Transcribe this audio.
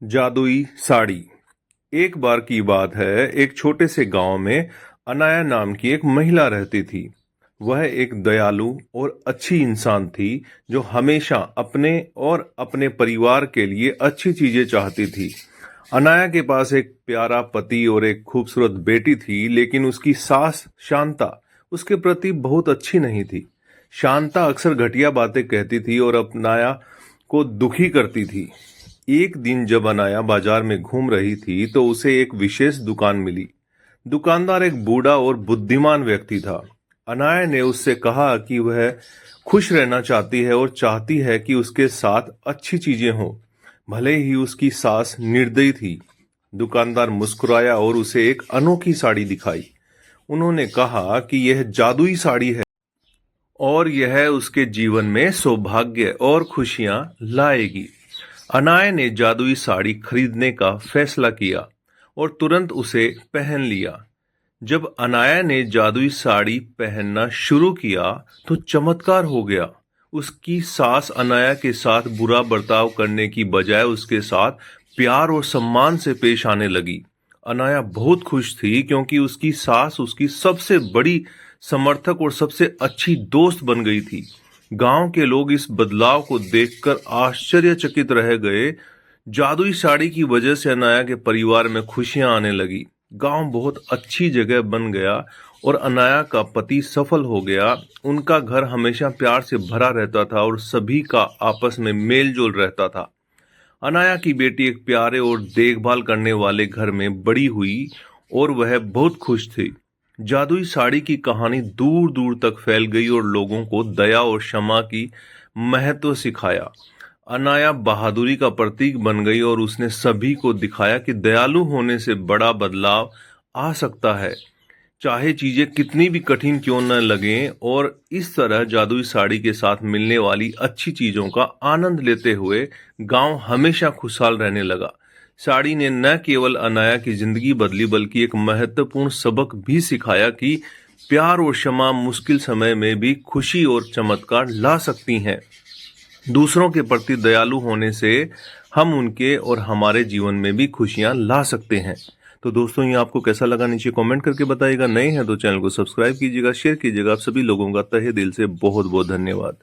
जादुई साड़ी। एक बार की बात है, एक छोटे से गांव में अनाया नाम की एक महिला रहती थी। वह एक दयालु और अच्छी इंसान थी जो हमेशा अपने और अपने परिवार के लिए अच्छी चीजें चाहती थी। अनाया के पास एक प्यारा पति और एक खूबसूरत बेटी थी, लेकिन उसकी सास शांता उसके प्रति बहुत अच्छी नहीं थी। शांता अक्सर घटिया बातें कहती थी और अनाया को दुखी करती थी। एक दिन जब अनाया बाजार में घूम रही थी तो उसे एक विशेष दुकान मिली। दुकानदार एक बूढ़ा और बुद्धिमान व्यक्ति था। अनाया ने उससे कहा कि वह खुश रहना चाहती है और चाहती है कि उसके साथ अच्छी चीजें हों, भले ही उसकी सास निर्दयी थी। दुकानदार मुस्कुराया और उसे एक अनोखी साड़ी दिखाई। उन्होंने कहा कि यह जादुई साड़ी है और यह उसके जीवन में सौभाग्य और खुशियां लाएगी। अनाया ने जादुई साड़ी खरीदने का फैसला किया और तुरंत उसे पहन लिया। जब अनाया ने जादुई साड़ी पहनना शुरू किया तो चमत्कार हो गया। उसकी सास अनाया के साथ बुरा बर्ताव करने की बजाय उसके साथ प्यार और सम्मान से पेश आने लगी। अनाया बहुत खुश थी क्योंकि उसकी सास उसकी सबसे बड़ी समर्थक और सबसे अच्छी दोस्त बन गई थी। गांव के लोग इस बदलाव को देखकर आश्चर्यचकित रह गए। जादुई साड़ी की वजह से अनाया के परिवार में खुशियां आने लगी। गांव बहुत अच्छी जगह बन गया और अनाया का पति सफल हो गया। उनका घर हमेशा प्यार से भरा रहता था और सभी का आपस में मेल जोल रहता था। अनाया की बेटी एक प्यारे और देखभाल करने वाले घर में बड़ी हुई और वह बहुत खुश थी। जादुई साड़ी की कहानी दूर दूर तक फैल गई और लोगों को दया और क्षमा की महत्व सिखाया। अनाया बहादुरी का प्रतीक बन गई और उसने सभी को दिखाया कि दयालु होने से बड़ा बदलाव आ सकता है, चाहे चीजें कितनी भी कठिन क्यों न लगें। और इस तरह जादुई साड़ी के साथ मिलने वाली अच्छी चीजों का आनंद लेते हुए गांव हमेशा खुशहाल रहने लगा। साड़ी ने न केवल अनाया की जिंदगी बदली बल्कि एक महत्वपूर्ण सबक भी सिखाया कि प्यार और क्षमा मुश्किल समय में भी खुशी और चमत्कार ला सकती हैं। दूसरों के प्रति दयालु होने से हम उनके और हमारे जीवन में भी खुशियां ला सकते हैं। तो दोस्तों, ये आपको कैसा लगा नीचे कमेंट करके बताइएगा। नए हैं तो चैनल को सब्सक्राइब कीजिएगा, शेयर कीजिएगा। आप सभी लोगों का तहे दिल से बहुत बहुत धन्यवाद।